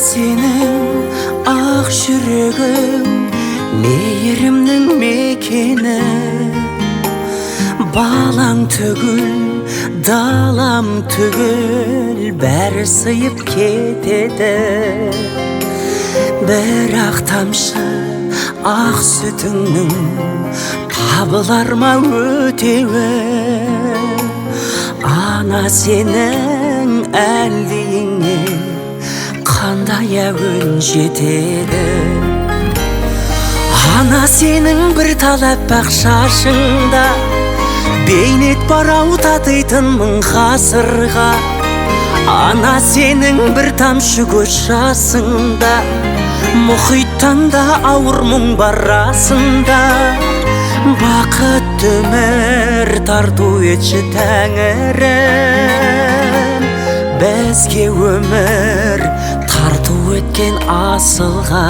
senin ақ жүрегің мейірімнің мекені, балаң түгіл, далам түгіл, бәрі сыйып кетеді. Бірақ тамшы ақ сүтіңнің табылар ма өтеуі? Ана сенің әлдиіңе қандай әуен жетеді? Ана сенің бір талап ақ шашыңда бейнет барау татитын мың ғасырға. Ана сенің бір тамшы көз жасыңда мұхиттан да ауыр мұң бар расында. Бақытты өмір тарту етші Тәңірім, бізге өмір тарту еткен асылға.